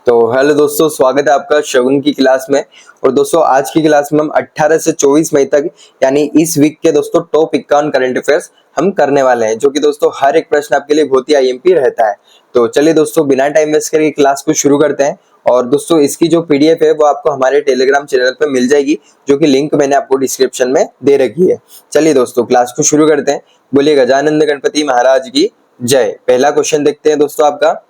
तो हेलो दोस्तों, स्वागत है आपका शगुन की क्लास में। और दोस्तों आज की क्लास में हम 18 से 24 मई तक यानी इस वीक के दोस्तों टॉप 51 करंट अफेयर्स हम करने वाले हैं, जो कि दोस्तों हर एक प्रश्न आपके लिए बहुत ही आईएमपी रहता है। तो चलिए दोस्तों बिना टाइम वेस्ट करके क्लास को शुरू करते हैं। और दोस्तों इसकी जो पीडीएफ है वो आपको हमारे टेलीग्राम चैनल पर मिल जाएगी, जो कि लिंक मैंने आपको डिस्क्रिप्शन में दे रखी है। चलिए दोस्तों क्लास को शुरू करते हैं। बोलिए गजानंद गणपति महाराज की जय। पहला क्वेश्चन देखते हैं दोस्तों आपका।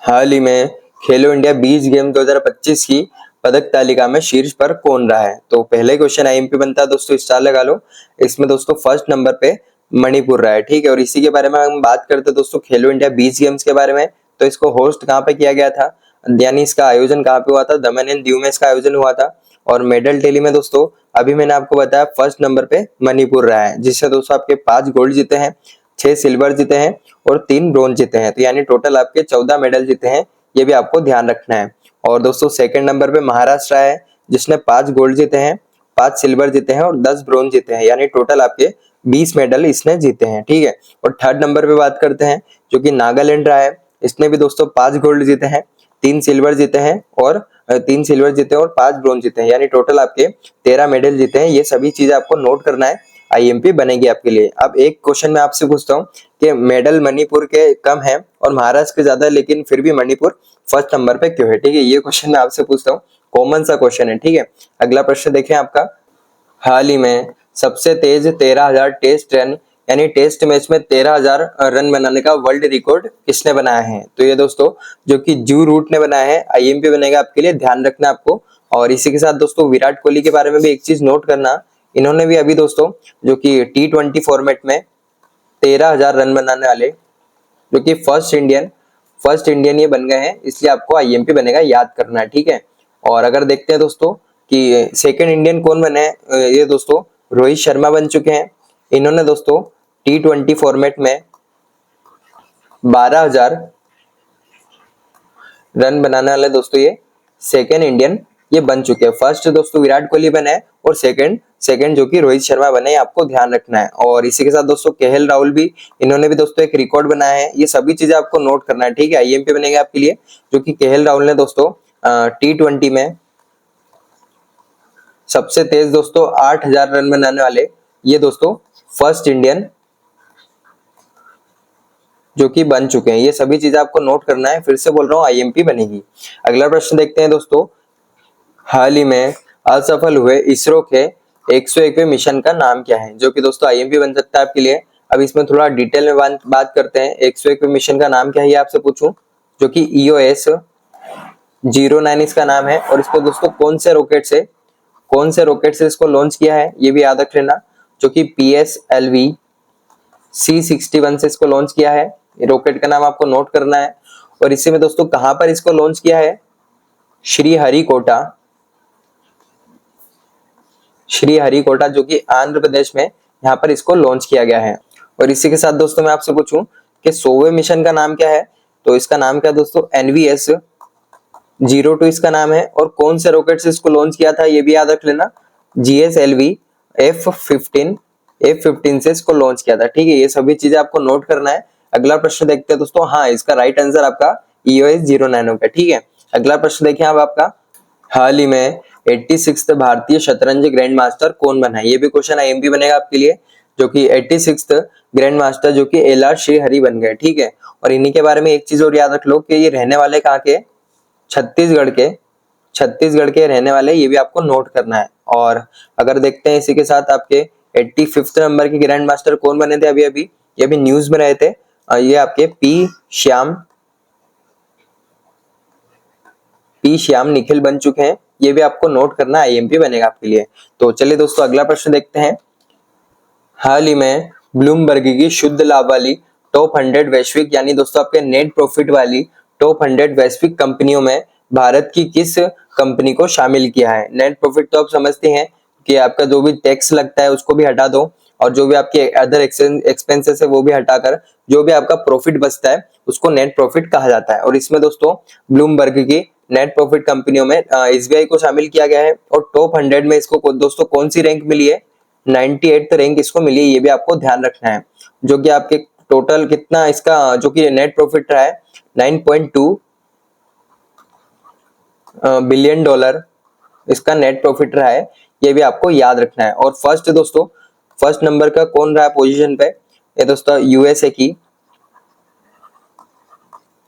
हाल ही में खेलो इंडिया बीच गेम 2025 की पदक तालिका में शीर्ष पर कौन रहा है? तो पहले क्वेश्चन आईएमपी बनता है दोस्तों, स्टार लगा लो। इसमें दोस्तों फर्स्ट नंबर पे मणिपुर रहा है, ठीक है। और इसी के बारे में हम बात करते हैं दोस्तों खेलो इंडिया बीच गेम्स के बारे में। तो इसको होस्ट कहाँ पे किया गया था, यानी इसका आयोजन कहाँ पे हुआ था? दमन एंड दीव में इसका आयोजन हुआ था। और मेडल टैली में दोस्तों अभी मैंने आपको बताया फर्स्ट नंबर पे मणिपुर रहा है, जिससे दोस्तों आपके 5 गोल्ड जीते हैं, 6 सिल्वर जीते हैं और 3 ब्रोंज जीते हैं। तो यानी टोटल आपके 14 मेडल जीते हैं, ये भी आपको ध्यान रखना है। और दोस्तों सेकंड नंबर पे महाराष्ट्र है, जिसने 5 गोल्ड जीते हैं, 5 सिल्वर जीते हैं और 10 ब्रोंज जीते हैं, यानी टोटल आपके 20 मेडल इसने जीते हैं, ठीक है। और थर्ड नंबर पे बात करते हैं, जो कि नागालैंड रहा है। इसने भी दोस्तों 5 गोल्ड जीते हैं, 3 सिल्वर जीते हैं और 5 ब्रोंज जीते हैं, यानी टोटल आपके 13 मेडल जीते हैं। ये सभी चीजें आपको नोट करना है, आईएमपी बनेगी आपके लिए। अब एक क्वेश्चन मैं आपसे पूछता हूँ कि मेडल मणिपुर के कम है और महाराष्ट्र के ज्यादा है, लेकिन फिर भी मणिपुर फर्स्ट नंबर पे क्यों है? ठीक है, ये क्वेश्चन मैं आपसे पूछता हूँ, कॉमन सा क्वेश्चन है, ठीक है। अगला प्रश्न देखें आपका। हाल ही में सबसे तेज 13,000 टेस्ट रन यानी टेस्ट मैच में 13,000 रन बनाने का वर्ल्ड रिकॉर्ड किसने बनाया है? तो ये दोस्तों जो कि जू रूट ने बनाया है, आईएमपी बनेगा आपके लिए, ध्यान रखना आपको। और इसी के साथ दोस्तों विराट कोहली के बारे में भी एक चीज नोट करना, इन्होंने भी अभी दोस्तों जो कि T20 फॉर्मेट में 13,000 रन बनाने वाले, जो कि फर्स्ट इंडियन ये बन गए हैं, इसलिए आपको आईएमपी बनेगा, याद करना है, ठीक है। और अगर देखते हैं दोस्तों कि सेकंड इंडियन कौन बने हैं, ये दोस्तों रोहित शर्मा बन चुके हैं। इन्होंने दोस्तों T20 फॉर्मेट में 12,000 रन बनाने वाले दोस्तों ये सेकंड इंडियन ये बन चुके हैं। फर्स्ट दोस्तों विराट कोहली बने हैं और सेकंड जो कि रोहित शर्मा बने, आपको ध्यान रखना है। और इसी के साथ दोस्तों केएल राहुल भी, इन्होंने भी दोस्तों एक रिकॉर्ड बनाया है। ये सभी चीजें आपको नोट करना है, ठीक है, आईएमपी बनेगा आपके लिए। जो कि केएल राहुल ने दोस्तों T20 में सबसे तेज दोस्तों 8,000 रन बनाने वाले ये दोस्तों फर्स्ट इंडियन जो कि बन चुके हैं। ये सभी चीजें आपको नोट करना है, फिर से बोल रहा हूँ आईएमपी बनेगी। अगला प्रश्न देखते हैं दोस्तों। हाल ही में असफल हुए इसरो के 101वें मिशन का नाम क्या है? जो कि दोस्तों आईएमपी बन सकता है आपके लिए। अब इसमें थोड़ा डिटेल में बात करते हैं। 101वें मिशन का नाम क्या है ये आपसे पूछूं, जो कि EOS-09 इसका नाम है। और इसको दोस्तों कौन से रॉकेट से इसको लॉन्च किया है, ये भी याद रख लेना, जो कि PSLV C61 से इसको लॉन्च किया है। रॉकेट का नाम आपको नोट करना है। और इसी में दोस्तों कहां पर इसको लॉन्च किया है? श्रीहरिकोटा जो कि आंध्र प्रदेश में, यहाँ पर इसको लॉन्च किया गया है। और इसी के साथ दोस्तों मैं आपसे पूछूं कि 100वें मिशन का नाम क्या है? तो इसका नाम क्या है दोस्तों? NVS-02 इसका नाम है। और कौन से रॉकेट से इसको लॉन्च किया था ये भी याद रख लेना, GSLV F15 से इसको लॉन्च किया था, ठीक है। ये सभी चीजें आपको नोट करना है। अगला प्रश्न देखते हैं दोस्तों। हाँ, इसका राइट आंसर आपका EOS-09 होगा, ठीक है। अगला प्रश्न देखिए अब आपका। हाल ही में 86th भारतीय शतरंज ग्रैंड मास्टर कौन बना है? ये भी क्वेश्चन आईएमपी बनेगा आपके लिए। जो कि 86th ग्रैंड मास्टर जो कि LR श्रीहरि बन गए, ठीक है। और इन्हीं के बारे में एक चीज और याद रख लो कि ये रहने वाले कहाँ के? छत्तीसगढ़ के रहने वाले, ये भी आपको नोट करना है। और अगर देखते हैं इसी के साथ आपके 85th नंबर के ग्रैंड मास्टर कौन बने थे अभी ये भी न्यूज में रहे थे, ये आपके पी श्याम निखिल बन चुके हैं। ये भी आपको नोट करना, आईएमपी बनेगा आपके लिए। तो चलिए दोस्तों अगला प्रश्न देखते हैं। हाल ही में ब्लूमबर्ग की शुद्ध लाभ वाली टॉप 100 वैश्विक यानी दोस्तों आपके नेट प्रॉफिट वाली टॉप 100 वैश्विक कंपनियों में भारत की किस कंपनी को शामिल किया है? नेट प्रॉफिट तो आप समझते हैं कि आपका जो भी टैक्स लगता है उसको भी हटा दो, और जो भी आपके अदर एक्सपेंसेस है वो भी हटाकर जो भी आपका प्रॉफिट बचता है उसको नेट प्रॉफिट कहा जाता है। और इसमें दोस्तों ब्लूमबर्ग की नेट प्रॉफिट कंपनियों में एसबीआई को शामिल किया गया है। और टॉप 100 में इसको दोस्तों कौन सी रैंक मिली है? 98th रैंक इसको मिली है, ये भी आपको ध्यान रखना है। जो कि आपके टोटल कितना इसका जो कि नेट प्रॉफिट रहा है 9.2 बिलियन डॉलर इसका नेट प्रॉफिट रहा है, ये भी आपको याद रखना है। और फर्स्ट दोस्तों, फर्स्ट नंबर का कौन रहा है पोजीशन पे, ये दोस्तों यूएसए की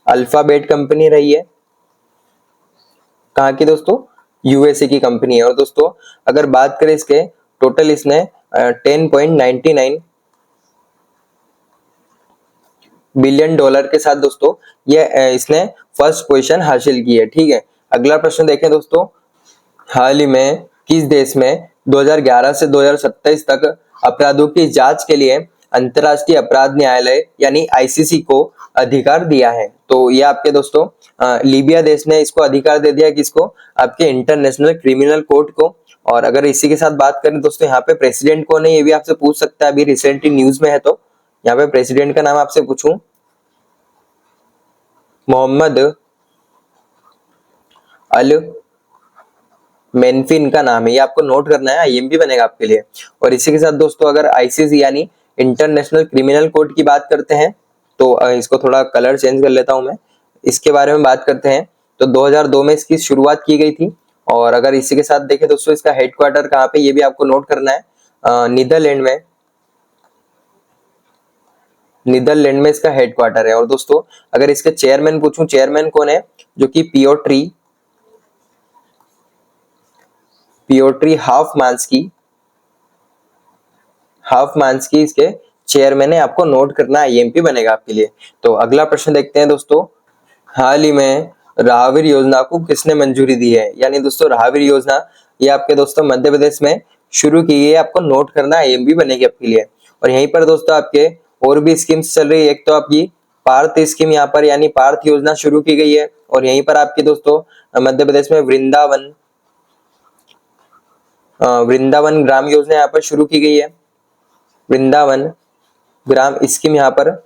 अल्फाबेट कंपनी रही है। कहाँ की दोस्तों, यूएसए की कंपनी है। और दोस्तों अगर बात करें इसके टोटल, इसने 10.99 बिलियन डॉलर के साथ दोस्तों ये इसने फर्स्ट पोजीशन हासिल की है। ठीक है, अगला प्रश्न देखें दोस्तों, हाल ही में किस देश में 2011 से 2027 तक अपराधों की जांच के लिए अंतर्राष्ट्रीय अपराध न्यायालय यानी आईसीसी को अधिकार दिया है? तो ये आपके दोस्तों लीबिया देश ने इसको अधिकार दे दिया, किसको, आपके इंटरनेशनल क्रिमिनल कोर्ट को। और अगर इसी के साथ बात करें दोस्तों, यहाँ पे प्रेसिडेंट कौन है ये भी आपसे पूछ सकता है, अभी रिसेंटली न्यूज में है। तो यहाँ पे प्रेसिडेंट का नाम आपसे पूछूं, मोहम्मद अल मेनफिन का नाम है, ये आपको नोट करना है, आईएमपी बनेगा आपके लिए। और इसी के साथ दोस्तों अगर आईसीसी यानी इंटरनेशनल क्रिमिनल कोर्ट की बात करते हैं, तो इसको थोड़ा कलर चेंज कर लेता हूं मैं, इसके बारे में बात करते हैं। तो 2002 में इसकी शुरुआत की गई थी। और अगर इसी के साथ देखें दोस्तों, इसका हेडक्वार्टर कहाँ पे, ये भी आपको नोट करना है, नीदरलैंड में, नीदरलैंड में इसका हेडक्वार्टर है। और दोस्तों अगर इसके चेयरमैन पूछूं, चेयरमैन कौन है, जो कि पियोट्री हाफ मांस्की इसके चेयरमैन है, आपको नोट करना है, आईएमपी बनेगा आपके लिए। तो अगला प्रश्न देखते हैं दोस्तों, हाल ही में राहवीर योजना को किसने मंजूरी दी है? यानी दोस्तों राहवीर योजना ये आपके दोस्तों मध्य प्रदेश में शुरू की गई है, आपको नोट करना है, आईएमपी बनेगी आपके लिए। और यहीं पर दोस्तों आपके और भी स्कीम्स चल रही है, एक तो आपकी पार्थ स्कीम यहाँ पर यानी पार्थ योजना शुरू की गई है। और यहीं पर आपकी दोस्तों मध्य प्रदेश में वृंदावन ग्राम योजना यहाँ पर शुरू की गई है, वृंदावन ग्राम स्कीम यहाँ पर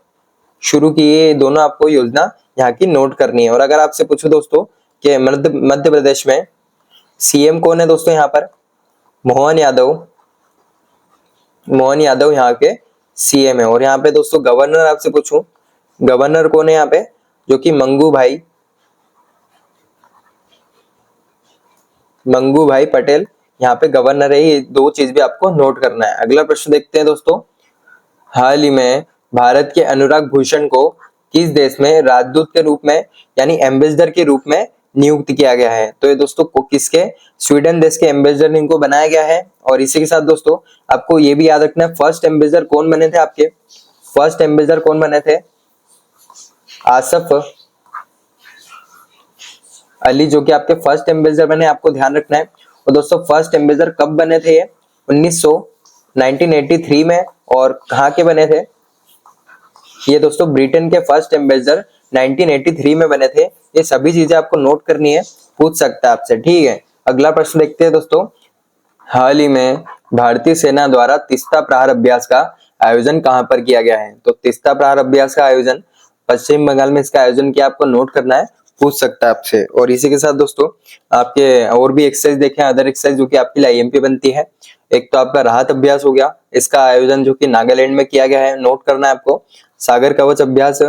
शुरू की है। दोनों आपको योजना यहाँ की नोट करनी है। और अगर आपसे पूछो दोस्तों कि मध्य प्रदेश में सीएम कौन है दोस्तों, यहाँ पर मोहन यादव यहाँ के सीएम है। और यहाँ पे दोस्तों गवर्नर आपसे पूछूं, गवर्नर कौन है यहाँ पे, जो कि मंगू भाई पटेल यहाँ पे गवर्नर है। ये दो चीज भी आपको नोट करना है। अगला प्रश्न देखते हैं दोस्तों, हाल ही में भारत के अनुराग भूषण को किस देश में राजदूत के रूप में यानी एम्बेसडर के रूप में नियुक्त किया गया है? तो ये दोस्तों किसके, स्वीडन देश के एम्बेसडर इनको बनाया गया है। और इसी के साथ दोस्तों आपको ये भी याद रखना है, फर्स्ट एम्बेसडर कौन बने थे आपके, फर्स्ट एम्बेसडर कौन बने थे, आसफ अली, जो कि आपके फर्स्ट एम्बेसडर बने, आपको ध्यान रखना है। और दोस्तों फर्स्ट एम्बेसडर कब बने थे, ये 1983 में। और कहाँ के बने थे ये दोस्तों, ब्रिटेन के फर्स्ट एम्बेसडर 1983 में बने थे। ये सभी चीजें आपको नोट करनी है, पूछ सकता है आपसे। ठीक है, अगला प्रश्न देखते हैं दोस्तों, हाल ही में भारतीय सेना द्वारा तीस्ता प्रहार अभ्यास का आयोजन कहां पर किया गया है? तो तीस्ता प्रहार अभ्यास का आयोजन पश्चिम बंगाल में इसका आयोजन किया, आपको नोट करना है, पूछ सकता है आपसे। और इसी के साथ दोस्तों आपके और भी एक्सरसाइज देखें, अदर एक्सरसाइज जो कि आपके लिए आईएमपी बनती है। एक तो आपका राहत अभ्यास हो गया, इसका आयोजन जो कि नागालैंड में किया गया है, नोट करना है आपको। सागर कवच अभ्यास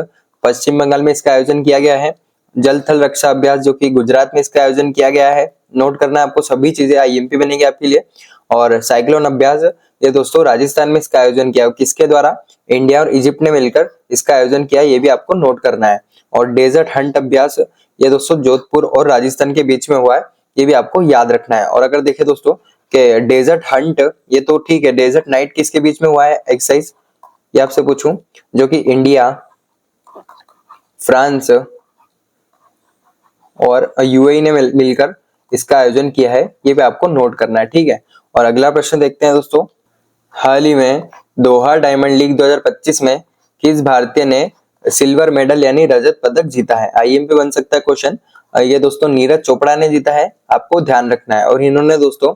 पश्चिम बंगाल में इसका आयोजन किया गया है। जल थल रक्षा अभ्यास जो कि गुजरात में इसका आयोजन किया गया है, नोट करना है आपको, सभी चीजें आईएमपी बनेगी आपके लिए। और साइक्लोन अभ्यास ये दोस्तों राजस्थान में इसका आयोजन किया, किसके द्वारा, इंडिया और इजिप्ट ने मिलकर इसका आयोजन किया, ये भी आपको नोट करना है। और डेजर्ट हंट अभ्यास ये दोस्तों जोधपुर और राजस्थान के बीच में हुआ है, ये भी आपको याद रखना है। और अगर देखें दोस्तों कि डेजर्ट हंट ये तो ठीक है, डेजर्ट नाइट किसके बीच में हुआ है एक्सरसाइज, ये आपसे पूछूं, जो कि इंडिया, फ्रांस और यूएई ने मिलकर इसका आयोजन किया है, ये भी आपको नोट करना है। ठीक है, और अगला प्रश्न देखते हैं दोस्तों, हाल ही में दोहा डायमंड लीग 2025 में किस भारतीय ने सिल्वर मेडल यानी रजत पदक जीता है? आईएमपी बन सकता है क्वेश्चन। ये दोस्तों नीरज चोपड़ा ने जीता है, आपको ध्यान रखना है। और इन्होंने दोस्तों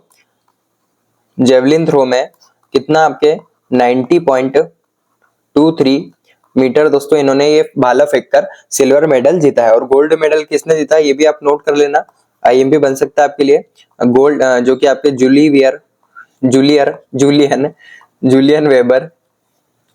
जेवलिन थ्रो में कितना, आपके 90.23 मीटर दोस्तों इन्होंने ये भाला फेंककर सिल्वर मेडल जीता है। और गोल्ड मेडल किसने जीता है, ये भी आप नोट कर लेना, आईएमपी बन सकता है आपके लिए। गोल्ड जो कि आपके जूलियन वेबर,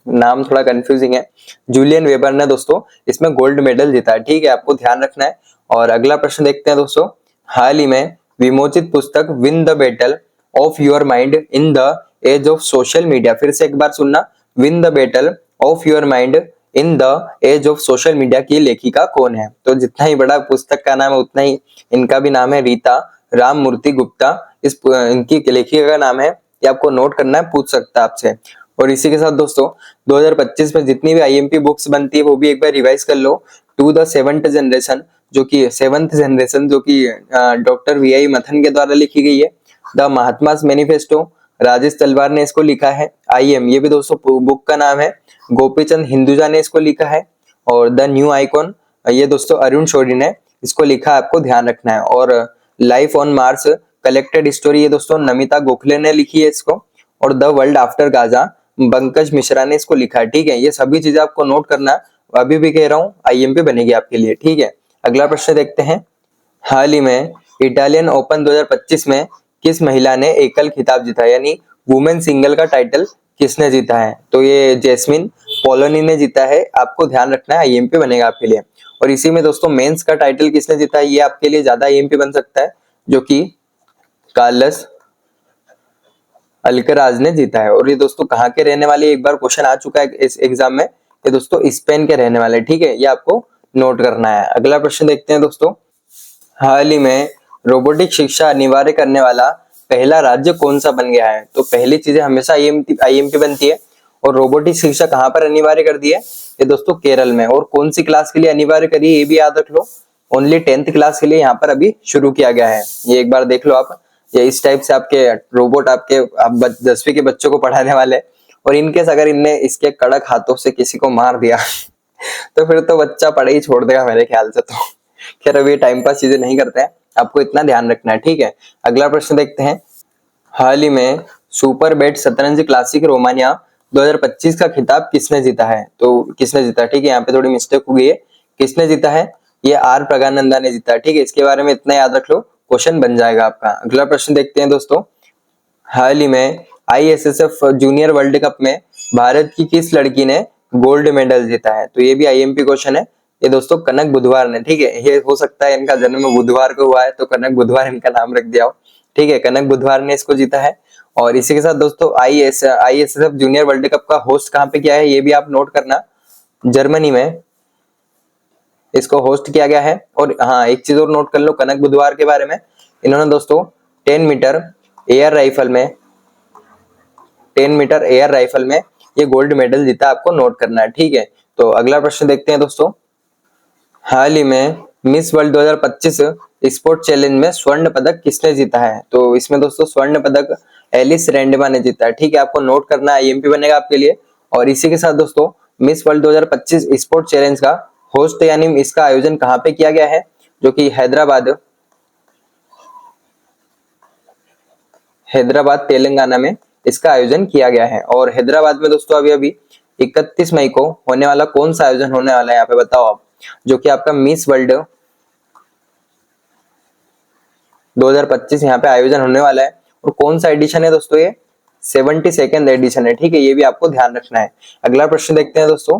नाम थोड़ा कंफ्यूजिंग है, जूलियन वेबर ने दोस्तों इसमें गोल्ड मेडल जीता है। ठीक है, आपको ध्यान रखना है। और अगला प्रश्न देखते हैं दोस्तों, हाल ही में विमोचित पुस्तक win the battle of your mind in the age of social media. फिर से एक बार सुनना, win the battle of your mind in the age of social media की लेखिका कौन है? तो जितना ही बड़ा पुस्तक का नाम है उतना ही इनका भी नाम है, रीता राममूर्ति गुप्ता इनकी लेखिका का नाम है। ये आपको नोट करना है, पूछ सकता है आपसे। और इसी के साथ दोस्तों 2025 में जितनी भी आईएमपी बुक्स बनती है वो भी एक बार रिवाइज कर लो। टू द सेवंथ जनरेशन जो कि डॉक्टर वी.आई. मथन के द्वारा लिखी गई है। द महात्मास मैनिफेस्टो राजेश तलवार ने इसको लिखा है। आई.एम. ये भी दोस्तों बुक का नाम है, गोपीचंद हिंदुजा ने इसको लिखा है। और द न्यू आइकॉन ये दोस्तों अरुण शौरी ने इसको लिखा है, आपको ध्यान रखना है। और life on Mars collected story ये दोस्तों नमिता गोखले ने लिखी है इसको। और the world after Gaza Pankaj Mishra ने इसको लिखा है। ठीक है, ये सभी चीजें आपको नोट करना है, अभी भी कह रहा हूँ आईएमपी बनेगी आपके लिए। ठीक है, अगला प्रश्न देखते हैं। हाल ही में इटालियन ओपन 2025 में किस महिला ने एकल खिताब जीता, यानी वुमेन सिंगल का टाइटल किसने जीता है? तो ये जैस्मिन पोलोनी ने जीता है, आपको ध्यान रखना है, आईएमपी बनेगा आपके लिए। और इसी में दोस्तों मेंस का टाइटल किसने जीता है, ये आपके लिए ज्यादा आईएमपी बन सकता है, जो कि कार्लस अल्कराज ने जीता है। और ये दोस्तों कहाँ के रहने वाले, एक बार क्वेश्चन आ चुका है इस एग्जाम में, ये दोस्तों स्पेन के रहने वाले। ठीक है, ये आपको नोट करना है। अगला प्रश्न देखते हैं दोस्तों। हाल ही में रोबोटिक शिक्षा अनिवार्य करने वाला पहला राज्य कौन सा बन गया है? तो पहली चीजें हमेशा आईएमपी बनती है, और रोबोटिक शिक्षा कहाँ पर अनिवार्य कर दी है? ये दोस्तों केरल में। और कौन सी क्लास के लिए अनिवार्य करी है ये भी याद रख लो, ओनली 10th क्लास के लिए यहाँ पर अभी शुरू किया गया है। ये एक बार देख लो आप, ये इस टाइप से आपके रोबोट आप 10वीं के बच्चों को पढ़ाने वाले। और इनकेस अगर इनने इसके कड़क हाथों से किसी को मार दिया तो फिर तो बच्चा पढ़ाई ही छोड़ देगा मेरे ख्याल से। तो खैर अभी टाइम पास चीजें नहीं करते हैं, आपको इतना ध्यान रखना है। ठीक है, अगला प्रश्न देखते हैं। हाल ही में सुपर बेट शतरंज क्लासिक रोमानिया 2025 का खिताब किसने जीता है? तो किसने जीता? ठीक है, यहाँ पे थोड़ी मिस्टेक हो गई है, किसने जीता है? ये आर प्रगानंदा ने जीता। ठीक है, इसके बारे में इतना याद रख लो, क्वेश्चन बन जाएगा आपका। अगला प्रश्न देखते हैं दोस्तों। हाल ही में आईएसएसएफ जूनियर वर्ल्ड कप में भारत की किस लड़की ने गोल्ड मेडल जीता है? तो ये भी आईएमपी क्वेश्चन है, ये दोस्तों कनक बुधवार ने। ठीक है, ये हो सकता है इनका जन्म बुधवार को हुआ है तो कनक बुधवार इनका नाम रख दिया हो। ठीक है, कनक बुधवार ने इसको जीता है। और इसी के साथ दोस्तों आईएसएसएफ जूनियर वर्ल्ड कप का होस्ट कहाँ पे किया है ये भी आप नोट करना, जर्मनी में इसको होस्ट किया गया है। और हाँ, एक चीज और नोट कर लो कनक बुधवार के बारे में, इन्होंने दोस्तों 10 मीटर एयर राइफल में ये गोल्ड मेडल जीता, आपको नोट करना है। ठीक है, तो अगला प्रश्न देखते हैं दोस्तों। हाल ही में मिस वर्ल्ड 2025 स्पोर्ट चैलेंज में स्वर्ण पदक किसने जीता है? तो इसमें दोस्तों स्वर्ण पदक एलिस रेंडमा ने जीता है। ठीक है, आपको नोट करना है, आईएमपी बनेगा आपके लिए। और इसी के साथ दोस्तों मिस वर्ल्ड 2025 स्पोर्ट चैलेंज का होस्ट यानी इसका आयोजन कहाँ पे किया गया है? जो कि हैदराबाद तेलंगाना में इसका आयोजन किया गया है। और हैदराबाद में दोस्तों अभी 31 मई को होने वाला कौन सा आयोजन होने वाला है यहाँ पे बताओ आप? जो कि आपका मिस वर्ल्ड 2025 यहाँ पे आयोजन होने वाला है। और कौन सा एडिशन है दोस्तों? ये 72nd एडिशन है। ठीक है, ये भी आपको ध्यान रखना है। अगला प्रश्न देखते हैं दोस्तों।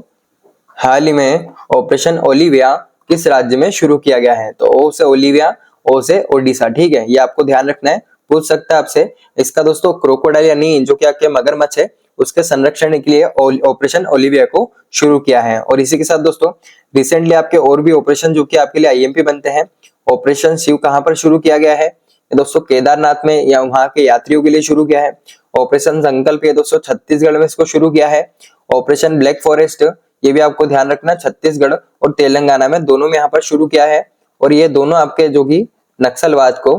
हाल ही में ऑपरेशन ओलिविया किस राज्य में शुरू किया गया है? तो ओ से ओलिविया, ओ से ओडिशा। ठीक है, ये आपको ध्यान रखना है, पूछ सकता है आपसे। इसका दोस्तों क्रोकोडाइल यानी जो कि आपके मगरमच्छ है उसके संरक्षण के लिए ऑपरेशन ओलिविया को शुरू किया है। और इसी के साथ दोस्तों रिसेंटली आपके और भी ऑपरेशन जो कि आपके लिए आईएमपी बनते हैं। ऑपरेशन शिव कहां पर शुरू किया गया है? दोस्तों केदारनाथ में, या वहां के यात्रियों के लिए शुरू किया है। ऑपरेशन संकल्प ये दोस्तों छत्तीसगढ़ में इसको शुरू किया है। ऑपरेशन ब्लैक फॉरेस्ट ये भी आपको ध्यान रखना, छत्तीसगढ़ और तेलंगाना में दोनों में यहाँ पर शुरू किया है। और ये दोनों आपके जो कि नक्सलवाद को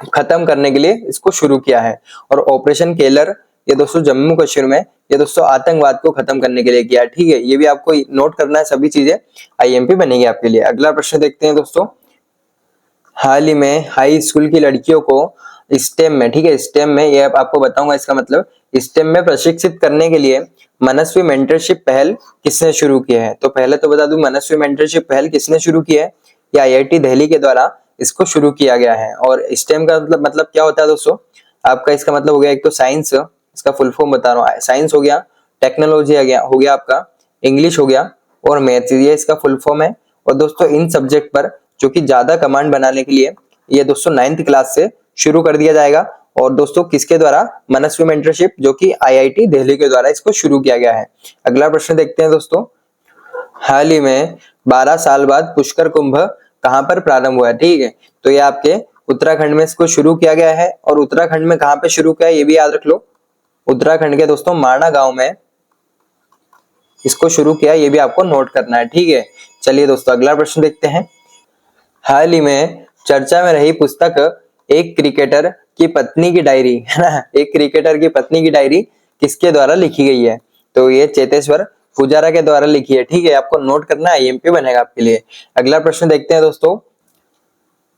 खत्म करने के लिए इसको शुरू किया है। और ऑपरेशन केलर ये दोस्तों जम्मू कश्मीर में ये दोस्तों आतंकवाद को खत्म करने के लिए किया। ठीक है, ये भी आपको नोट करना है, सभी चीजें आईएमपी बनेगी आपके लिए। अगला प्रश्न देखते हैं दोस्तों। हाल ही में हाई स्कूल की लड़कियों को स्टेम में, ठीक है स्टेम में, ये आपको बताऊंगा इसका मतलब, स्टेम में प्रशिक्षित करने के लिए मनस्वी मेंटरशिप पहल किसने शुरू की है? तो पहले तो बता दूं मनस्वी मेंटरशिप पहल किसने शुरू की है? ये आईआईटी दिल्ली के द्वारा इसको शुरू किया गया है। और स्टेम का मतलब क्या होता है दोस्तों? आपका इसका मतलब हो गया एक तो साइंस, इसका फुल फॉर्म बता रहा हूँ, साइंस हो गया, टेक्नोलॉजी हो गया आपका, इंग्लिश हो गया और मैथ्स, ये इसका फुल फॉर्म है। और दोस्तों इन सब्जेक्ट पर जो कि ज्यादा कमांड बनाने के लिए ये दोस्तों 9th क्लास से शुरू कर दिया जाएगा। और दोस्तों किसके द्वारा? मनस्वी मेंटरशिप, जो कि आईआईटी दिल्ली के द्वारा इसको शुरू किया गया है। अगला प्रश्न देखते हैं दोस्तों। हाल ही में 12 साल बाद पुष्कर कुंभ कहां पर प्रारंभ हुआ है? ठीक है, तो ये आपके उत्तराखंड में इसको शुरू किया गया है। और उत्तराखंड में कहां पे शुरू किया है ये भी याद रख लो। उत्तराखंड के दोस्तों माणा गांव में इसको शुरू किया, ये भी आपको नोट करना है। ठीक है, चलिए दोस्तों अगला प्रश्न देखते हैं। हाल ही में चर्चा में रही पुस्तक एक क्रिकेटर की पत्नी की डायरी, है ना, एक क्रिकेटर की पत्नी की डायरी किसके द्वारा लिखी गई है? तो ये चेतेश्वर पुजारा के द्वारा लिखी है। ठीक है, आपको नोट करना है, आईएमपी बनेगा आपके लिए। अगला प्रश्न देखते हैं दोस्तों।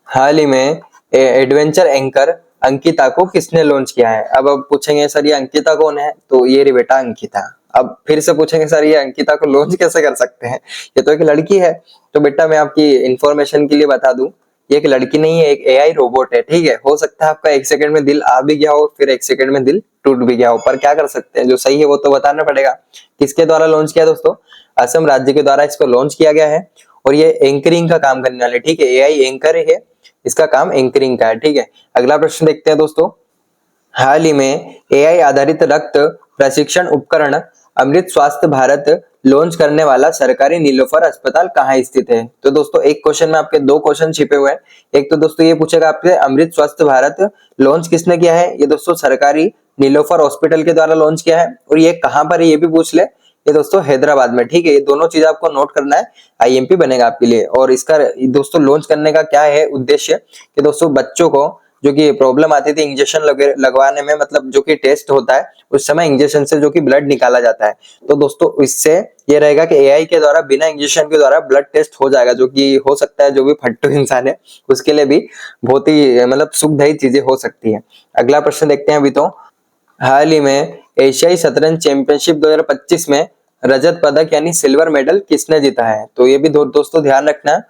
हाल ही में एडवेंचर एंकर अंकिता को किसने लॉन्च किया है? अब पूछेंगे सर ये अंकिता कौन है? तो ये रे बेटा अंकिता। अब फिर से पूछेंगे सर ये अंकिता को लॉन्च कैसे कर सकते हैं, ये तो एक लड़की है। तो बेटा मैं आपकी इंफॉर्मेशन के लिए बता दूं, ये एक लड़की नहीं है, एक एआई रोबोट है। ठीक है, हो सकता है आपका 1 सेकंड में दिल आ भी गया हो, फिर 1 सेकंड में दिल टूट भी गया हो, पर क्या कर सकते हैं, जो सही है वो तो बताना पड़ेगा। किसके द्वारा लॉन्च किया दोस्तों? असम राज्य के द्वारा इसको लॉन्च किया गया है। और ये एंकरिंग का काम करने वाले, ठीक है, एआई एंकर है, इसका काम एंकरिंग का है। ठीक है, अगला प्रश्न देखते हैं दोस्तों। हाल ही में एआई आधारित रक्त प्रशिक्षण उपकरण अमृत स्वास्थ्य भारत लॉन्च करने वाला सरकारी नीलोफर अस्पताल कहाँ स्थित है? तो दोस्तों एक क्वेश्चन में आपके 2 क्वेश्चन छिपे हुए हैं। एक तो दोस्तों ये पूछेगा आपसे अमृत स्वास्थ्य भारत लॉन्च किसने किया है? ये दोस्तों सरकारी नीलोफर हॉस्पिटल के द्वारा लॉन्च किया है। और ये कहाँ पर है ये भी पूछ ले, ये दोस्तों हैदराबाद में। ठीक है, ये दोनों चीज आपको नोट करना है, आईएमपी बनेगा आपके लिए। और इसका दोस्तों लॉन्च करने का क्या है उद्देश्य कि दोस्तों बच्चों को जो कि प्रॉब्लम आती थी इंजेक्शन लगवाने में, मतलब जो कि टेस्ट होता है उस समय इंजेक्शन से जो कि ब्लड निकाला जाता है, तो दोस्तों इससे ये रहेगा कि एआई के द्वारा बिना इंजेक्शन के द्वारा ब्लड टेस्ट हो जाएगा, जो कि हो सकता है जो भी फट्टू इंसान है उसके लिए भी बहुत ही मतलब सुखदायी चीजें हो सकती है। अगला प्रश्न देखते हैं अभी तो। हाल ही में एशियाई शतरंज चैंपियनशिप 2025 में रजत पदक यानी सिल्वर मेडल किसने जीता है? तो ये भी दोस्तों ध्यान रखना,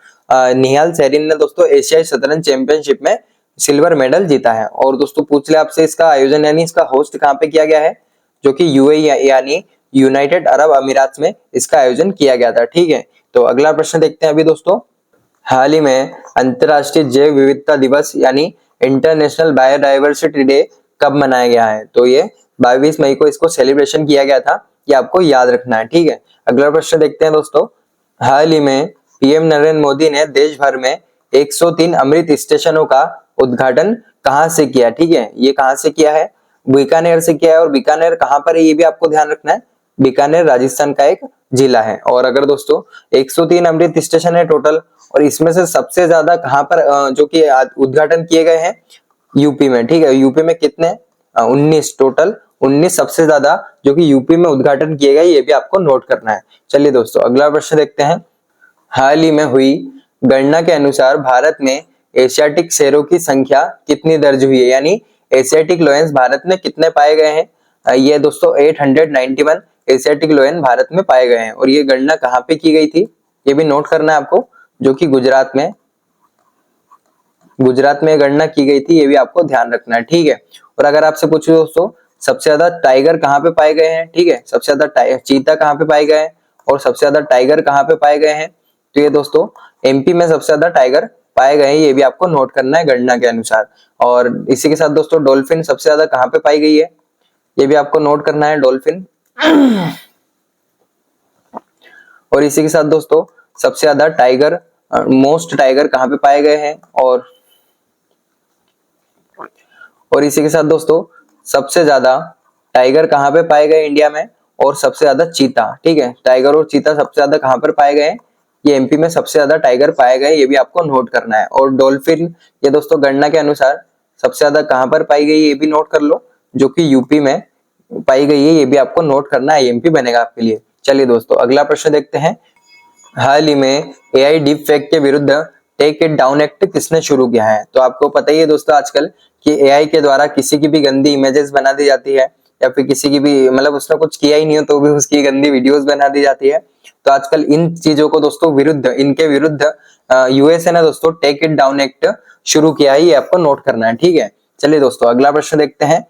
निहाल सेरिन ने दोस्तों एशियाई शतरंज चैंपियनशिप में सिल्वर मेडल जीता है। और दोस्तों पूछ ले आपसे इसका आयोजन यानी इसका होस्ट कहाँ पे किया गया है? जो कि यूएई यानी यूनाइटेड अरब अमीरात में इसका आयोजन किया गया था। ठीक है, तो अगला प्रश्न देखते हैं अभी दोस्तों। हाल ही में अंतरराष्ट्रीय जैव विविधता दिवस यानी इंटरनेशनल बायोडाइवर्सिटी डे कब मनाया गया है? तो ये 22 मई को इसको सेलिब्रेशन किया गया था, ये आपको याद रखना है। ठीक है, अगला प्रश्न देखते हैं दोस्तों। हाल ही में पीएम नरेंद्र मोदी ने देश भर में 103 अमृत स्टेशनों का उद्घाटन कहां से किया? ठीक है, ये कहां से किया है? बीकानेर से किया है। और बीकानेर कहां पर है ये भी आपको ध्यान रखना है, बीकानेर राजस्थान का एक जिला है। और अगर दोस्तों 103 अमृत स्टेशन है टोटल, और इसमें से सबसे ज्यादा कहां पर जो कि उद्घाटन किए गए हैं? यूपी में। ठीक है, यूपी में कितने? 19 टोटल, 19 सबसे ज्यादा जो कि यूपी में उद्घाटन किए गए, ये भी आपको नोट करना है। चलिए दोस्तों अगला प्रश्न देखते हैं। हाल ही में हुई गणना के अनुसार भारत में एशियाटिक शेरों की संख्या कितनी दर्ज हुई है? यानी एशियाटिक लोयंस भारत में कितने पाए गए हैं? ये दोस्तों 891 एशियाटिक लोयन भारत में पाए गए हैं। और ये गणना कहाँ पे की गई थी ये भी नोट करना है आपको, जो कि गुजरात में गणना की गई थी, ये भी आपको ध्यान रखना है। ठीक है, और अगर आपसे पूछो दोस्तों सबसे ज्यादा टाइगर कहाँ पे पाए गए हैं? ठीक है, सबसे ज्यादा चीता कहाँ पे पाए गए हैं और सबसे ज्यादा टाइगर कहाँ पे पाए गए हैं? तो ये दोस्तों एमपी में सबसे ज्यादा टाइगर पाए गए हैं, ये भी आपको नोट करना है गणना के अनुसार। और इसी के साथ दोस्तों डॉल्फिन सबसे ज्यादा कहाँ पे पाई गई है, ये भी आपको नोट करना है, डॉल्फिन। और इसी के साथ दोस्तों सबसे ज्यादा टाइगर, मोस्ट टाइगर कहाँ पे पाए गए हैं? और इसी के साथ दोस्तों सबसे ज्यादा टाइगर कहाँ पे पाए गए इंडिया में? और सबसे ज्यादा चीता। ठीक है, टाइगर और चीता सबसे ज्यादा कहाँ पर पाए गए? ये एमपी में सबसे ज्यादा टाइगर पाए गए, ये भी आपको नोट करना है। और डॉल्फिन ये दोस्तों गणना के अनुसार सबसे ज्यादा कहाँ पर पाई गई ये भी नोट कर लो, जो कि यूपी में पाई गई है, ये भी आपको नोट करना है, एमपी बनेगा आपके लिए। चलिए दोस्तों अगला प्रश्न देखते हैं। हाल ही में एआई डीप फेक के विरुद्ध टेक इट डाउन एक्ट किसने शुरू किया है? तो आपको पता ही है दोस्तों आजकल कि एआई के द्वारा किसी की भी गंदी इमेजेस बना दी जाती है, या फिर किसी की भी मतलब उसने कुछ किया ही नहीं हो तो भी उसकी गंदी वीडियोस बना दी जाती है। तो आजकल इन चीजों को दोस्तों इनके विरुद्ध यूएसए ने दोस्तों टेक इट डाउन एक्ट शुरू किया है, ये आपको नोट करना है। ठीक है, चलिए दोस्तों अगला प्रश्न देखते हैं।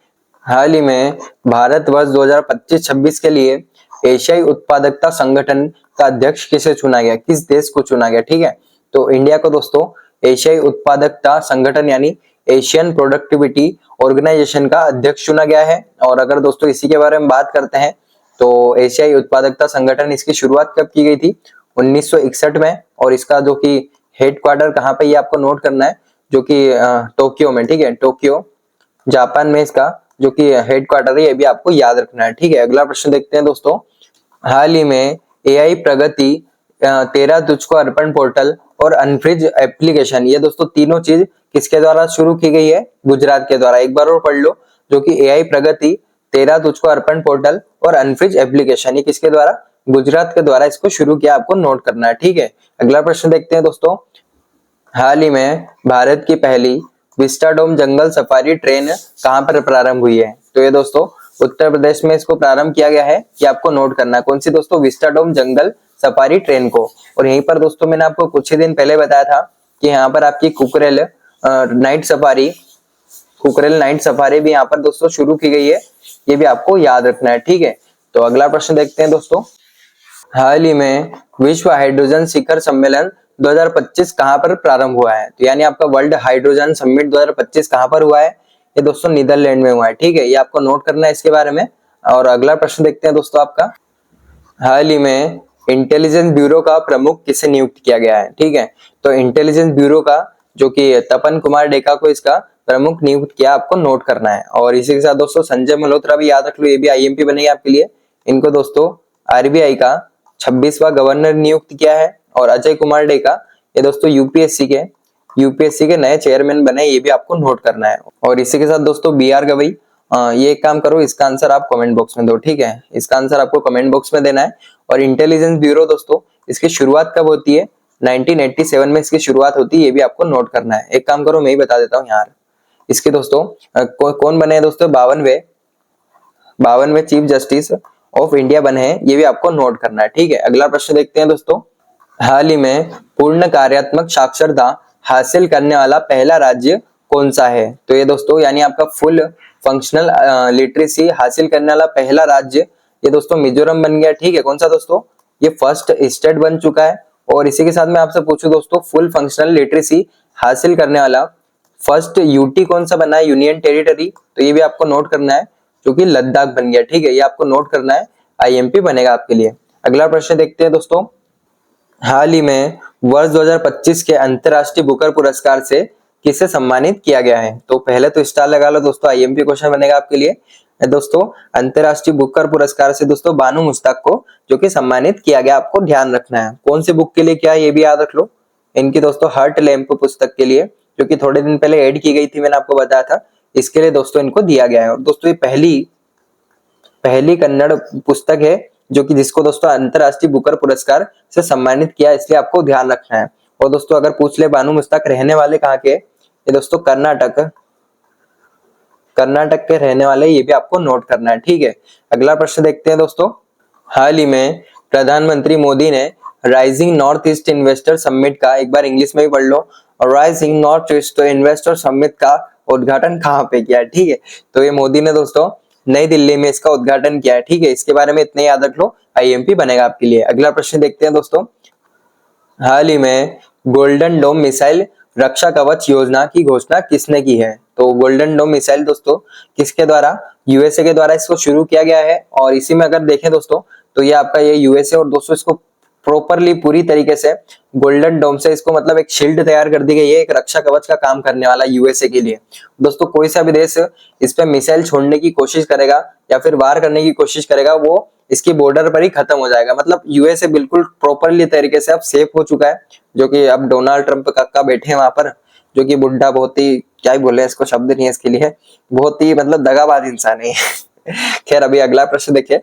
हाल ही में भारत वर्ष 2025-26 के लिए एशियाई उत्पादकता संगठन का अध्यक्ष किसे चुना गया, किस देश को चुना गया? ठीक है, तो इंडिया को दोस्तों एशियाई उत्पादकता संगठन यानी एशियन प्रोडक्टिविटी ऑर्गेनाइजेशन का अध्यक्ष चुना गया है। और अगर दोस्तों इसी के बारे में बात करते हैं तो एशियाई उत्पादकता संगठन, इसकी शुरुआत कब की गई थी? 1961 में। और इसका जो कि हेडक्वार्टर कहाँ पे, ये आपको नोट करना है, जो कि टोक्यो में, ठीक है, टोक्यो जापान में इसका जो कि हेडक्वार्टर है, ये भी आपको याद रखना है, ठीक है। अगला प्रश्न देखते हैं दोस्तों। हाल ही में एआई प्रगति, तेरा तुझको अर्पण पोर्टल और अनफ्रिज एप्लीकेशन, ये दोस्तों तीनों चीज किसके द्वारा शुरू की गई है? गुजरात के द्वारा। एक बार और पढ़ लो, जो कि एआई प्रगति, तेरा तुझको अर्पण पोर्टल और अनफ्रिज एप्लीकेशन, ये किसके द्वारा? गुजरात के द्वारा इसको शुरू किया, आपको नोट करना है, ठीक है। अगला प्रश्न देखते हैं दोस्तों। हाल ही में भारत की पहली विस्टाडोम जंगल सफारी ट्रेन कहां पर प्रारंभ हुई है? तो ये दोस्तों उत्तर प्रदेश में इसको प्रारंभ किया गया है, ये आपको नोट करना है। कौन सी दोस्तों? विस्टाडोम जंगल सफारी ट्रेन को। और यहीं पर दोस्तों मैंने आपको कुछ ही दिन पहले बताया था कि यहाँ पर आपकी Kukrail night safari, Kukrail night safari भी यहाँ पर दोस्तों शुरू की गई है, ये भी आपको याद रखना है, ठीक है। तो अगला प्रश्न देखते हैं दोस्तों। हाल ही में विश्व हाइड्रोजन शिखर सम्मेलन 2025 कहां पर प्रारंभ हुआ है? तो यानी आपका वर्ल्ड हाइड्रोजन समिट 2025 कहां पर हुआ है? ये दोस्तों नीदरलैंड में हुआ है, ठीक है, ये आपको नोट करना है इसके बारे में। और अगला प्रश्न देखते हैं दोस्तों आपका। हाल ही में इंटेलिजेंस ब्यूरो का प्रमुख किसे नियुक्त किया गया है? ठीक है, तो इंटेलिजेंस ब्यूरो का जो कि तपन कुमार डेका को इसका प्रमुख नियुक्त किया, आपको नोट करना है। और इसी के साथ दोस्तों संजय मल्होत्रा भी याद रख लो, ये भी आईएमपी बनेगा आपके लिए। इनको दोस्तों आरबीआई का 26वां गवर्नर नियुक्त किया है। और अजय कुमार डेका, ये दोस्तों यूपीएससी के नए चेयरमैन बने, ये भी आपको नोट करना है। और इसी के साथ दोस्तों बी आर गवई, ये एक काम करो, इसका आंसर आप कमेंट बॉक्स में दो, ठीक है, इसका आंसर आपको कमेंट बॉक्स में देना है। और इंटेलिजेंस ब्यूरो दोस्तों, इसकी शुरुआत कब होती है? 1987 में इसकी शुरुआत होती है, ये भी आपको नोट करना है। एक काम करो, मैं ही बता देता हूँ यार। इसके दोस्तों कौन बने हैं दोस्तों? 52वें चीफ जस्टिस ऑफ इंडिया बने हैं, ये भी आपको नोट करना है, ठीक है। अगला प्रश्न देखते हैं दोस्तों। हाल ही में पूर्ण कार्यात्मक साक्षरता हासिल करने वाला पहला राज्य कौन सा है? तो ये दोस्तों यानी आपका फुल फंक्शनल लिटरेसी हासिल करने वाला पहला राज्य ये दोस्तों मिजोरम बन गया, ठीक है। कौन सा दोस्तों? ये फर्स्ट स्टेट बन चुका है। और इसी के साथ मैं आपसे पूछूं दोस्तों, फुल फंक्शनल लिटरेसी हासिल करने वाला फर्स्ट यूटी कौन सा बना है? यूनियन टेरिटरी, तो ये भी आपको नोट करना है, जो कि लद्दाख बन गया, ठीक है, ये आपको नोट करना है, आईएमपी बनेगा आपके लिए। अगला प्रश्न देखते हैं दोस्तों। हाल ही में वर्ष 2025 के अंतरराष्ट्रीय बुकर पुरस्कार से किसे सम्मानित किया गया है? तो पहले तो स्टार लगा लो दोस्तों, आईएमपी क्वेश्चन बनेगा आपके लिए। दोस्तों अंतरराष्ट्रीय बुकर पुरस्कार से दोस्तों बानू मुश्ताक को जो कि सम्मानित किया गया, आपको ध्यान रखना है। कौन सी बुक के लिए क्या है, ये भी याद रख लो। इनकी दोस्तों हर्ट लैंप पुस्तक के लिए, जो कि थोड़े दिन पहले ऐड की गई थी, मैंने आपको बताया था, इसके लिए दोस्तों इनको दिया गया है। और दोस्तों ये पहली कन्नड़ पुस्तक है जो कि जिसको दोस्तों अंतरराष्ट्रीय बुकर पुरस्कार से सम्मानित किया, इसलिए आपको ध्यान रखना है। और दोस्तों अगर पूछ ले बानू मुश्ताक रहने वाले कहाँ के? ये दोस्तों कर्नाटक के रहने वाले, ये भी आपको नोट करना है, ठीक है। अगला प्रश्न देखते हैं दोस्तों। हाल ही में प्रधानमंत्री मोदी ने rising North East investor summit का, एक बार इंग्लिश में भी पढ़ लो, rising North East investor summit का उद्घाटन कहाँ पे किया है? ठीक है, तो ये मोदी ने दोस्तों नई दिल्ली में इसका उद्घाटन किया है, ठीक है। इसके बारे में इतने याद रख लो, आईएमपी बनेगा आपके लिए। अगला प्रश्न देखते हैं दोस्तों। हाल ही में गोल्डन डोम मिसाइल रक्षा कवच योजना की घोषणा किसने की है? तो गोल्डन डोम मिसाइल दोस्तों किसके द्वारा? यूएसए के द्वारा इसको शुरू किया गया है। और इसी में अगर देखें दोस्तों तो ये आपका ये यूएसए, और दोस्तों इसको प्रॉपरली पूरी तरीके से गोल्डन डोम से इसको मतलब एक शील्ड तैयार कर दी गई है, एक रक्षा कवच का काम करने वाला यूएसए के लिए। दोस्तों कोई सा भी देश इस पे मिसाइल छोड़ने की कोशिश करेगा या फिर वार करने की कोशिश करेगा, वो इसकी बॉर्डर पर ही खत्म हो जाएगा। मतलब यूएसए बिल्कुल प्रॉपरली तरीके से अब सेफ हो चुका है, जो कि अब डोनाल्ड ट्रंप का बैठे हैं वहां पर, जो कि बुड्ढा बहुत ही, क्या ही बोले इसको, शब्द नहीं है इसके लिए, बहुत ही मतलब दगाबाज इंसान है। खैर अभी अगला प्रश्न देखिए।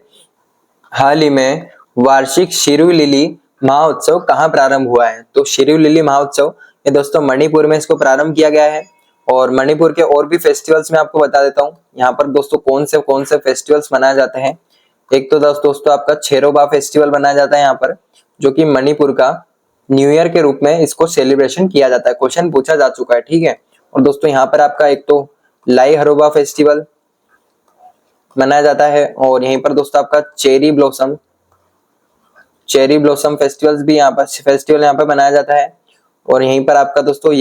हाल ही में वार्षिक शिरु लिली महोत्सव कहाँ प्रारंभ हुआ है? तो शिरु लिली महोत्सव ये दोस्तों मणिपुर में इसको प्रारंभ किया गया है। और मणिपुर के और भी फेस्टिवल्स में आपको बता देता हूँ यहाँ पर दोस्तों कौन से फेस्टिवल्स मनाए जाते हैं। एक तो दोस्तों आपका छेरोबा फेस्टिवल मनाया जाता है यहाँ पर, जो कि मणिपुर का न्यू ईयर के रूप में इसको सेलिब्रेशन किया जाता है, क्वेश्चन पूछा जा चुका है, ठीक है। और दोस्तों यहाँ पर आपका एक तो लाई हरोबा फेस्टिवल मनाया जाता है। और यहीं पर दोस्तों आपका चेरी ब्लॉसम फेस्टिवल यहाँ पर मनाया जाता है। और यहीं पर आपका दोस्तों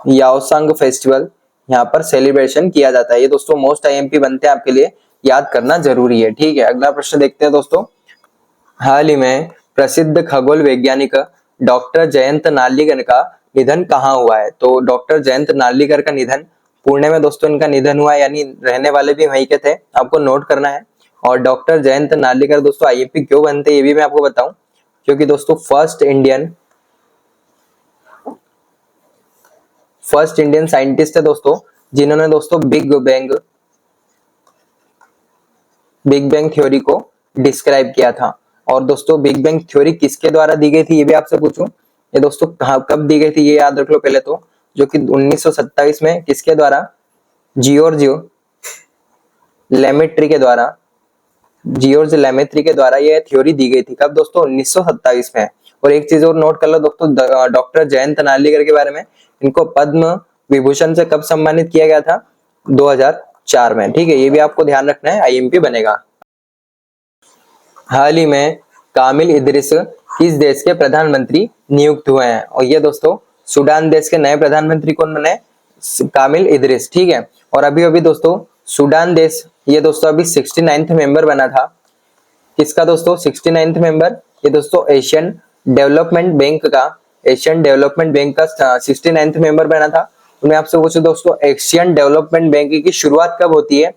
याओसांग फेस्टिवल यहाँ पर सेलिब्रेशन किया जाता है। ये दोस्तों मोस्ट आईएमपी बनते हैं आपके लिए, याद करना जरूरी है। ठीक है, अगला प्रश्न देखते हैं दोस्तों। हाल ही में प्रसिद्ध खगोल वैज्ञानिक डॉक्टर जयंत नार्लिकर का निधन कहाँ हुआ है? तो डॉक्टर जयंत नार्लिकर का निधन पुणे में दोस्तों इनका निधन हुआ, यानी रहने वाले भी वहीं के थे, आपको नोट करना है। और डॉक्टर जयंत नार्लिकर दोस्तों आईएमपी क्यों बनते हैं ये भी मैं आपको बताऊं, क्योंकि दोस्तों फर्स्ट इंडियन साइंटिस्ट है दोस्तों जिन्होंने दोस्तों बिग बैंग थ्योरी को डिस्क्राइब किया था। और दोस्तों बिग बैंग थ्योरी किसके द्वारा दी गई थी ये भी आपसे पूछूं, ये दोस्तों कब दी गई थी ये याद रख लो पहले तो, जो कि 1927 में किसके द्वारा, जियोर्जियो लेमेट्री के द्वारा ये थ्योरी दी गई थी। कब दोस्तों? 1927 में। और एक चीज और नोट कर लो दोस्तों, डॉक्टर जयंत नार्लिकर के बारे में, इनको पद्म विभूषण से कब सम्मानित किया गया था? 2004 में। ठीक है, ये भी आपको ध्यान रखना है, आईएमपी बनेगा। हाल ही में कामिल इदरिस किस देश के प्रधानमंत्री नियुक्त हुए हैं? और ये दोस्तों सूडान देश के नए प्रधानमंत्री कौन बने? कामिल इदरिस। ठीक है, और अभी अभी दोस्तों सूडान देश ये दोस्तों अभी 69th मेंबर बना था। किसका दोस्तों 69th मेंबर? ये दोस्तों एशियन डेवलपमेंट बैंक का 69th मेंबर बना था। मैं आपसे पूछूं दोस्तों, एशियन डेवलपमेंट बैंक की शुरुआत कब होती है?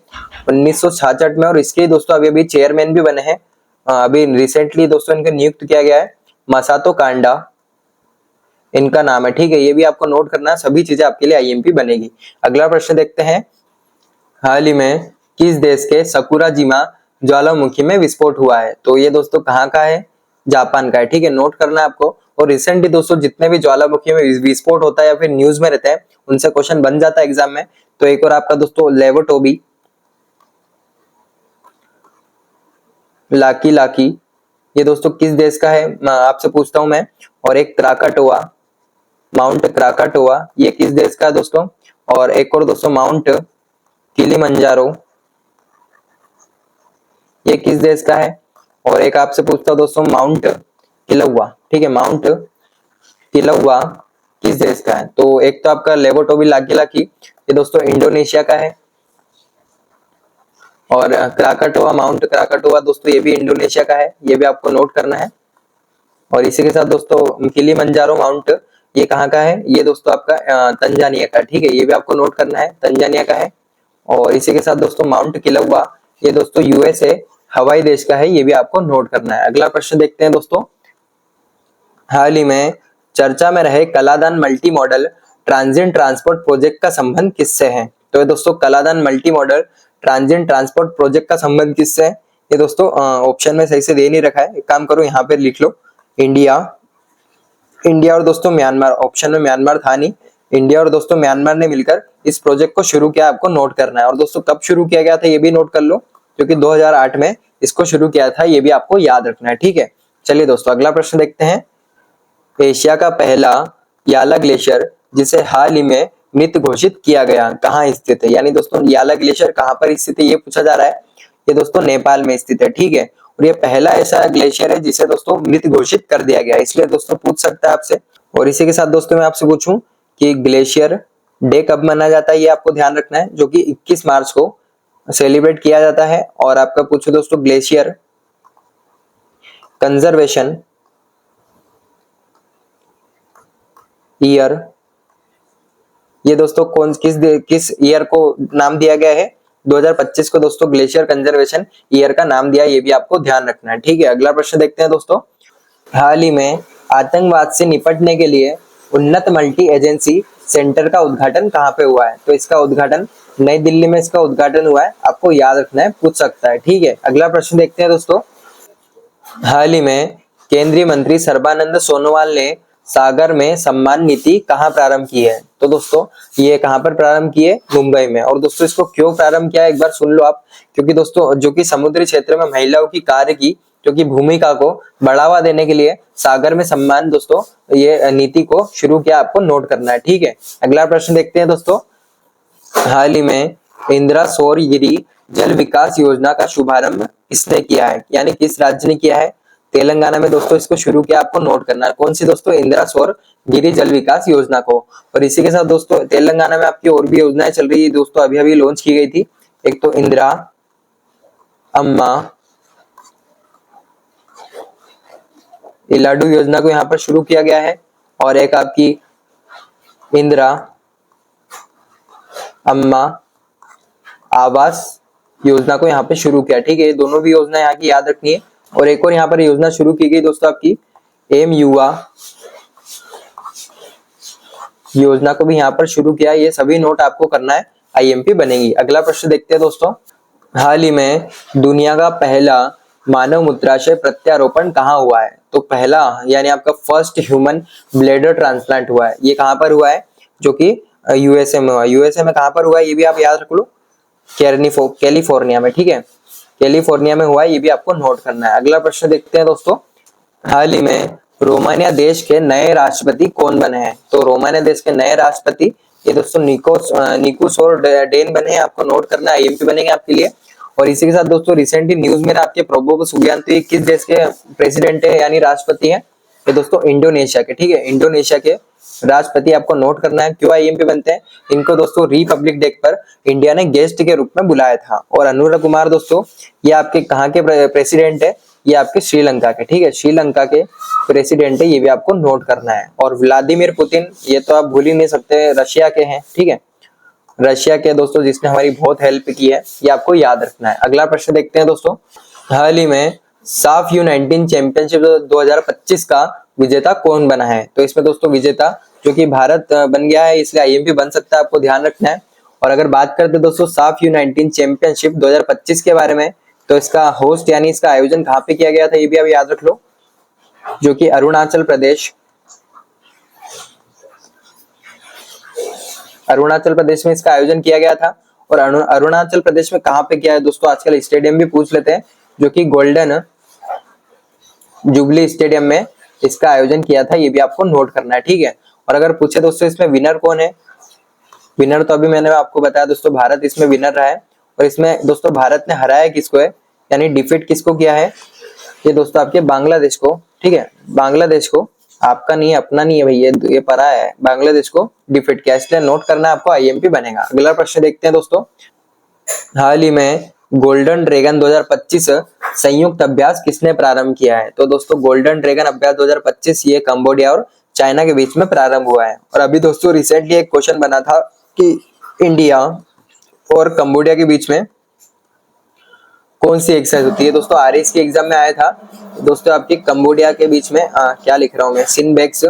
1966 में। और इसके दोस्तों अभी अभी चेयरमैन भी बने हैं, अभी रिसेंटली दोस्तों इनको नियुक्त किया गया है, मसातो कांडा इनका नाम है। ठीक है, ये भी आपको नोट करना है, सभी चीजें आपके लिए आईएमपी बनेगी। अगला प्रश्न देखते हैं। हाल ही में किस देश के सकुराजिमा ज्वालामुखी में विस्फोट हुआ है? तो ये दोस्तों कहाँ का है? जापान का है। ठीक है, नोट करना है आपको। और रिसेंटली दोस्तों जितने भी ज्वालामुखी में विस्फोट होता है या फिर न्यूज में रहता है, उनसे क्वेश्चन बन जाता है एग्जाम में। तो एक और आपका दोस्तों लेवोटोबी लाकी ये दोस्तों किस देश का है आपसे पूछता हूं मैं। और एक माउंट क्राकाटोआ ये किस देश का है दोस्तों? और एक और दोस्तों माउंट किलिमंजारो ये किस देश का है? और एक आपसे पूछता हूं दोस्तों माउंट किलौआ। ठीक है, माउंट किलौआ किस देश का है? तो एक तो आपका लेवोटोबी लाकी ये दोस्तों इंडोनेशिया का है। और माउंट क्राकाटोआ दोस्तों ये भी इंडोनेशिया का है, ये भी आपको नोट करना है। और इसी के साथ दोस्तों किलिमंजारो माउंट ये कहाँ का है? ये दोस्तों आपका तंजानिया का। ठीक है, ये भी आपको नोट करना है, तंजानिया का है। और इसी के साथ दोस्तों माउंट किलौआ ये दोस्तों यूएसए हवाई देश का है, ये भी आपको नोट करना है। अगला प्रश्न देखते हैं दोस्तों। हाल ही में चर्चा में रहे Kaladan multi modal transit transport project का संबंध किससे है? तो ये दोस्तों Kaladan multi modal transit transport project का संबंध किससे है? ये दोस्तों ऑप्शन में सही से दे नहीं रखा है, एक काम करो यहाँ पे लिख लो, इंडिया और दोस्तों म्यांमार। ऑप्शन में म्यांमार था नहीं, इंडिया और दोस्तों म्यांमार ने मिलकर इस प्रोजेक्ट को शुरू किया, आपको नोट करना है। और दोस्तों कब शुरू किया गया था ये भी नोट कर लो, क्योंकि 2008 में इसको शुरू किया था, ये भी आपको याद रखना है। ठीक है, चलिए दोस्तों अगला प्रश्न देखते हैं। एशिया का पहला याला ग्लेशियर जिसे हाल ही में मृत घोषित किया गया कहाँ स्थित है? यानी दोस्तों याला ग्लेशियर कहाँ पर स्थित है ये पूछा जा रहा है। ये दोस्तों नेपाल में स्थित है। ठीक है, और ये पहला ऐसा ग्लेशियर है जिसे दोस्तों मृत घोषित कर दिया गया, इसलिए दोस्तों पूछ सकता है आपसे। और इसी के साथ दोस्तों मैं आपसे पूछूं कि ग्लेशियर डे कब मनाया जाता है, ये आपको ध्यान रखना है, जो कि 21 मार्च को सेलिब्रेट किया जाता है। और आपका पूछो दोस्तों ग्लेशियर कंजर्वेशन ईयर ये दोस्तों किस ईयर को नाम दिया गया है? 2025 को दोस्तों ग्लेशियर कंजर्वेशन ईयर का नाम दिया, ये भी आपको ध्यान रखना है। ठीक है, अगला प्रश्न देखते हैं दोस्तों। हाल ही में आतंकवाद से निपटने के लिए उन्नत मल्टी एजेंसी सेंटर का उद्घाटन कहाँ पे हुआ है? तो इसका उद्घाटन नई दिल्ली में इसका उद्घाटन हुआ है, आपको याद रखना है, पूछ सकता है। ठीक है, अगला प्रश्न देखते हैं दोस्तों। हाल ही में केंद्रीय मंत्री सर्बानंद सोनोवाल ने सागर में सम्मान नीति कहाँ प्रारंभ की है? तो दोस्तों ये कहाँ पर प्रारंभ की है? मुंबई में। और दोस्तों इसको क्यों प्रारंभ किया है एक बार सुन लो आप, क्योंकि दोस्तों जो कि समुद्री क्षेत्र में महिलाओं की कार्य की जो कि भूमिका को बढ़ावा देने के लिए सागर में सम्मान दोस्तों ये नीति को शुरू किया, आपको नोट करना है। ठीक है, अगला प्रश्न देखते हैं दोस्तों। हाल ही में इंदिरा सौर गिरी जल विकास योजना का शुभारंभ किसने किया है? यानी किस राज्य ने किया है? तेलंगाना में दोस्तों इसको शुरू किया, आपको नोट करना है। कौन सी दोस्तों? इंदिरा सौर गिरि जल विकास योजना को। और इसी के साथ दोस्तों तेलंगाना में आपकी और भी योजनाएं चल रही है दोस्तों, अभी अभी लॉन्च की गई थी। एक तो इंदिरा अम्मा इलाडू योजना को यहाँ पर शुरू किया गया है, और एक आपकी इंदिरा अम्मा आवास योजना को यहाँ पे शुरू किया। ठीक है, ये दोनों भी योजना यहाँ की याद रखनी है। और एक और यहाँ पर योजना शुरू की गई दोस्तों आपकी एम युवा योजना को भी यहाँ पर शुरू किया। ये सभी नोट आपको करना है, आईएमपी बनेगी। अगला प्रश्न देखते हैं दोस्तों, हाल ही में दुनिया का पहला मानव मूत्राशय प्रत्यारोपण कहाँ हुआ है? तो पहला यानी आपका फर्स्ट ह्यूमन ब्लैडर ट्रांसप्लांट हुआ है, ये कहाँ पर हुआ है? जो कि यूएसए में हुआ। यूएसए में कहाँ पर हुआ है ये भी आप याद रख लो, कैलिफोर्निया में। ठीक है, कैलिफोर्निया में हुआ है, ये भी आपको नोट करना है। अगला प्रश्न देखते हैं दोस्तों, हाल ही में रोमानिया देश के नए राष्ट्रपति कौन बने हैं? तो रोमानिया देश के नए राष्ट्रपति ये दोस्तों निकोस और डेन बने हैं, आपको नोट करना है, आईएमपी बनेंगे आपके लिए। और इसी के साथ दोस्तों रिसेंटली न्यूज में आपके प्रोबोबो सुबियांतो किस देश के प्रेसिडेंट है यानी राष्ट्रपति है? ये दोस्तों इंडोनेशिया के। ठीक है, इंडोनेशिया के राष्ट्रपति आपको नोट करना है। क्यों आईएमपी बनते हैं? इनको दोस्तों रिपब्लिक डे पर इंडिया ने गेस्ट के रूप में बुलाया था। और अनुरा कुमार दोस्तों ये आपके कहाँ के प्रेसिडेंट है? ये आपके श्रीलंका के। ठीक है, श्रीलंका के प्रेसिडेंट है, ये भी आपको नोट करना है। और व्लादिमीर पुतिन ये तो आप भूल ही नहीं सकते, रशिया के हैं। ठीक है, रशिया के दोस्तों जिसने हमारी बहुत हेल्प की है, ये आपको याद रखना है। अगला प्रश्न देखते हैं दोस्तों, हाल ही में साफ U19 चैंपियनशिप 2025 का विजेता कौन बना है? तो इसमें दोस्तों विजेता जो कि भारत बन गया है, इसलिए आईएमपी बन सकता है, आपको ध्यान रखना है। और अगर बात करते हैं दोस्तों साफ U19 चैंपियनशिप 2025 के बारे में, तो इसका होस्ट यानी इसका आयोजन कहाँ पे किया गया था ये भी आप याद रख लो, जो कि अरुणाचल प्रदेश में इसका आयोजन किया गया था। और अरुणाचल प्रदेश में कहाँ पे किया है दोस्तों? आजकल स्टेडियम भी पूछ लेते हैं, जो कि गोल्डन जुबली स्टेडियम में इसका आयोजन किया था, ये भी आपको नोट करना है। ठीक है, और अगर पूछे दोस्तों इसमें विनर कौन है? विनर तो अभी मैंने आपको बताया दोस्तों, भारत इसमें विनर रहा है। और इसमें दोस्तों भारत ने हराया किसको है, यानी डिफीट किसको किया है? ये दोस्तों आपके बांग्लादेश को। ठीक है, बांग्लादेश को, आपका नहीं है, अपना नहीं है भाई, ये परा है, बांग्लादेश को डिफीट किया, इसलिए नोट करना है आपको, आईएमपी बनेगा। अगला प्रश्न देखते हैं दोस्तों, हाल ही में गोल्डन ड्रैगन 2025 संयुक्त अभ्यास किसने प्रारंभ किया है? तो दोस्तों गोल्डन ड्रैगन अभ्यास 2025 ये कंबोडिया और चाइना के बीच में प्रारंभ हुआ है। और अभी दोस्तों रिसेंटली एक क्वेश्चन बना था कि इंडिया और कंबोडिया के बीच में कौन सी एक्सरसाइज होती है? दोस्तों आरएस की एग्जाम में आया था दोस्तों, आपकी कंबोडिया के बीच में क्या लिख रहा हूं मैं, सिनबेक्स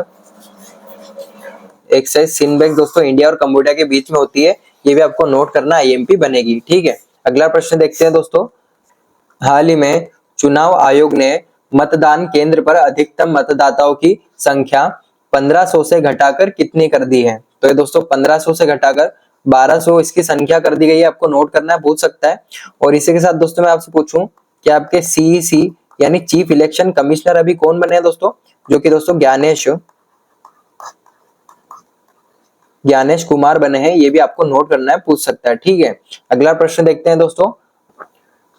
एक्सरसाइज, सिनबेक्स दोस्तों इंडिया और कंबोडिया के बीच में होती है, ये भी आपको नोट करना, आईएमपी बनेगी। ठीक है, अगला प्रश्न देखते हैं दोस्तों, हाल ही में चुनाव आयोग ने मतदान केंद्र पर अधिकतम मतदाताओं की संख्या 1500 से घटाकर कितनी कर दी है? तो ये दोस्तों 1500 से घटाकर 1200 इसकी संख्या कर दी गई है, आपको नोट करना है, पूछ सकता है। और इसी के साथ दोस्तों मैं आपसे पूछूं कि आपके सीईसी यानी चीफ इलेक्शन कमिश्नर अभी कौन बने हैं दोस्तों? जो कि दोस्तों ज्ञानेश कुमार बने हैं, ये भी आपको नोट करना है, पूछ सकता है। ठीक है, अगला प्रश्न देखते हैं दोस्तों,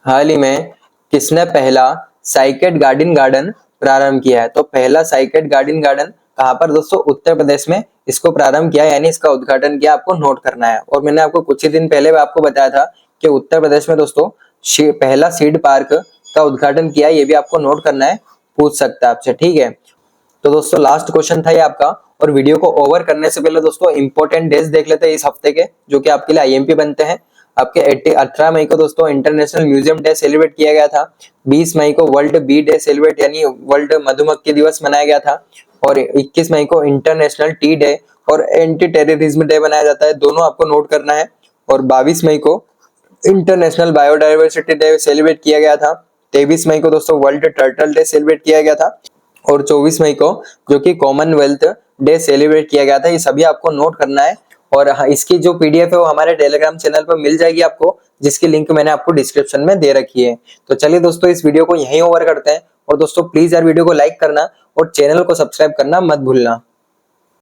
हाल ही में किसने पहला साइकेड गार्डन प्रारंभ किया है? तो पहला साइकेड गार्डन कहाँ पर दोस्तों? उत्तर प्रदेश में इसको प्रारंभ किया, यानी इसका उद्घाटन किया, आपको नोट करना है। और मैंने आपको कुछ ही दिन पहले आपको बताया था कि उत्तर प्रदेश में दोस्तों पहला सीड पार्क का उद्घाटन किया, ये भी आपको नोट करना है, पूछ सकता है आपसे। ठीक है, तो दोस्तों लास्ट क्वेश्चन था ये आपका। और वीडियो को ओवर करने से पहले दोस्तों इंपॉर्टेंट डेज देख लेते हैं इस हफ्ते के, जो कि आपके लिए आईएमपी बनते हैं। आपके 18 मई को दोस्तों इंटरनेशनल म्यूजियम डे सेलिब्रेट किया गया था। 20 मई को वर्ल्ड बी डे सेलिब्रेट यानी वर्ल्ड मधुमक्खी दिवस मनाया गया था। और 21 मई को इंटरनेशनल टी डे और एंटी टेररिज्म डे मनाया जाता है, दोनों आपको नोट करना है। और 22 मई को इंटरनेशनल बायोडाइवर्सिटी डे सेलिब्रेट किया गया था। 23 मई को दोस्तों वर्ल्ड टर्टल डे सेलिब्रेट किया गया था। और 24 मई को जो कि कॉमनवेल्थ डे सेलिब्रेट किया गया था। ये सभी आपको नोट करना है। और इसकी जो पीडीएफ है वो हमारे टेलीग्राम चैनल पर मिल जाएगी आपको, जिसकी लिंक मैंने आपको डिस्क्रिप्शन में दे रखी है। तो चलिए दोस्तों इस वीडियो को यहीं ओवर करते हैं। और दोस्तों प्लीज यार वीडियो को लाइक करना और चैनल को सब्सक्राइब करना मत भूलना।